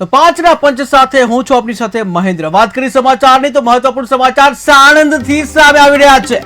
તો પાંચના પંચ સાથે હું છું આપની સાથે મહેન્દ્ર। વાત કરી સમાચારની તો મહત્વપૂર્ણ સમાચાર સાણંદથી સામે આવી રહ્યા છે,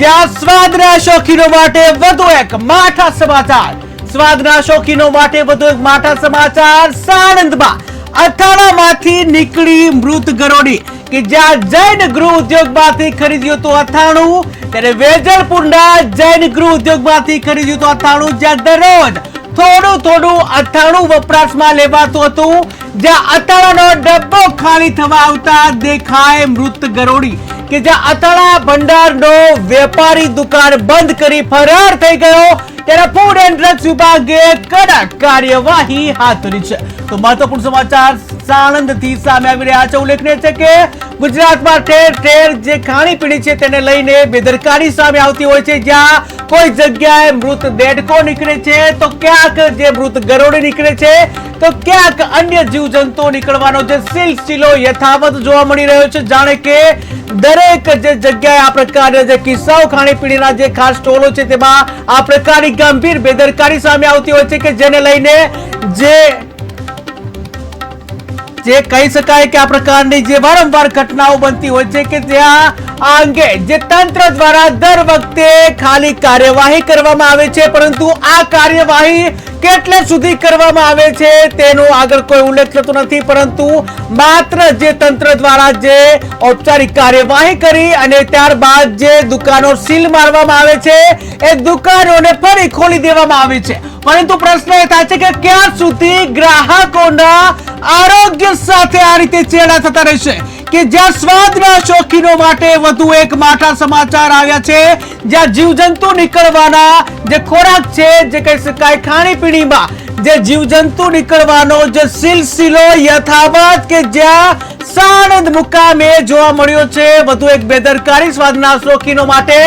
જ્યાં સ્વાદના શોખીનો માટે વધુ એક માઠા સમાચાર। સ્વાદના શોખીનો માટે વધુ એક માઠા સમાચાર। સાણંદમાં અથાણામાંથી નીકળી મૃત ગરોળી કે જ્યાં જૈન ગૃહ ઉદ્યોગમાંથી ખરીદ્યું હતું અથાણું, ત્યારે વેજલપુરના જૈન ગૃહ ઉદ્યોગમાંથી ખરીદ્યું હતું અથાણું, જ્યાં દરરોજ થોડું અથાણું વપરાશમાં લેવાતું હતું, જ્યાં અથાણાનો ડબ્બો ખાલી થવા આવતા દેખાય મૃત ગરોળી કે જ્યાં અથાણા ભંડારનો વેપારી દુકાન બંધ કરી ફરાર થઈ ગયો, ત્યારે ફૂડ એન્ડ ડ્રગ્સ વિભાગે કડક કાર્યવાહી હાથ ધરી છે। તો મહત્વપૂર્ણ સમાચાર સાણંદથી સામે આવી રહ્યા છે। ઉલ્લેખનીય છે કે ગુજરાતમાં ઠેર ઠેર જે ખાણીપીણી છે તેને લઈને બેદરકારી સામે આવતી હોય છે, જ્યાં કોઈ જગ્યાએ મૃત દેડકો નીકળે છે, તો ક્યાંક જે મૃત ગરોળી નીકળે છે, તો ક્યાંક અન્ય જીવજંતુઓ નીકળવાનો જે સિલસિલો યથાવત જોવા મળી રહ્યો છે। જાણે કે દરેક જે જગ્યાએ આ પ્રકારના જે કિસ્સાઓ ખાણીપીણીના જે ખાસ સ્ટોલો છે તેમાં આ પ્રકારની ગંભીર બેદરકારી સામે આવતી હોય છે કે જેને લઈને જે કહી શકાય કે આ પ્રકારની જે વારંવાર ઘટનાઓ બનતી હોય છે કે ત્યાં આ અંગે જે તંત્ર દ્વારા દર વખતે ખાલી કાર્યવાહી કરવામાં આવે છે, પરંતુ આ કાર્યવાહી કેટલે સુધી કરવામાં આવે છે તેનો આગળ કોઈ ઉલ્લેખ થતો નથી, પરંતુ માત્ર જે તંત્ર દ્વારા જે ઔપચારિક કાર્યવાહી કરી અને ત્યારબાદ જે દુકાનો સીલ મારવામાં આવે છે એ દુકાનોને ફરી ખોલી દેવામાં આવે છે। પરંતુ પ્રશ્ન એ થાય છે કે ક્યાં સુધી ગ્રાહકોના આરોગ્ય સાથે આ રીતે ચેડા થતા રહેશે કે જ્યાં સ્વાદના શોખીનો માટે વધુ એક માઠા સમાચાર આવ્યા છે, જ્યાં જીવજંતુ નીકળવાના જે ખોરાક છે, જે કહી શકાય ખાણીપીણીમાં જે જીવજંતુ નીકળવાનો જે સિલસિલો યથાવત કે જ્યાં સાણંદ મુકામે જોવા મળ્યો છે। વધુ એક બેદરકારી સ્વાદના શોખીનો માટે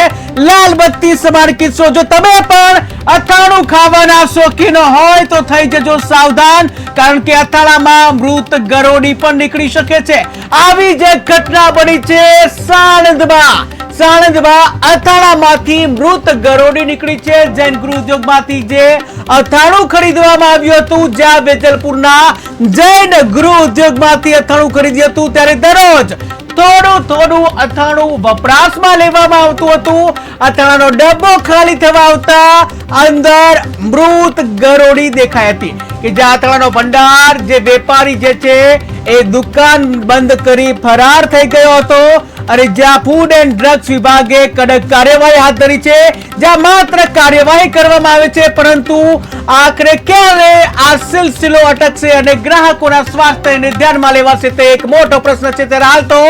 લાલ બત્તી સમાન કિસ્સો। જો તમે પણ અથાણું ખાવાના શોખીનો હોય તો થઈ જજો સાવધાન, કારણ કે અથાણામાં મૃત ગરોળી પણ નીકળી શકે છે। આવી જે ઘટના બની છે સાણંદમાં અથાણામાંથી મૃત ગરોળી નીકળી છે। જૈન ગૃહ ઉદ્યોગમાંથી જે અથાણું ખરીદવામાં આવ્યું હતું, જ્યાં વેજલપુરના જૈન ગૃહ ઉદ્યોગમાંથી અથાણું ખરીદ્યું હતું, ત્યારે દરરોજ થોડું અથાણું વપરાશમાં લેવામાં આવતું હતું। અથાણાનો ડબ્બો ખાલી થવા આવતા અંદર મૃત ગરોળી દેખાઈ હતી કે જ્યાં અથાણાનો ભંડાર જે વેપારી જે છે એ દુકાન બંધ કરી ફરાર થઈ ગયો હતો, અને જ્યાં ફૂડ એન્ડ ડ્રગ્સ વિભાગે કડક કાર્યવાહી હાથ ધરી છે, જ્યાં માત્ર કાર્યવાહી કરવામાં આવે છે, પરંતુ આખરે ક્યારે આ સિલસિલો અટકશે અને ગ્રાહકોના સ્વાસ્થ્યને ધ્યાનમાં લેવાશે તે એક મોટો પ્રશ્ન છે। ત્યારે હાલ તો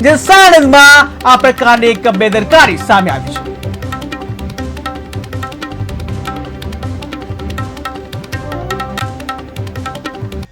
જે સાણંદમાં આ પ્રકારની એક બેદરકારી સામે આવી છે।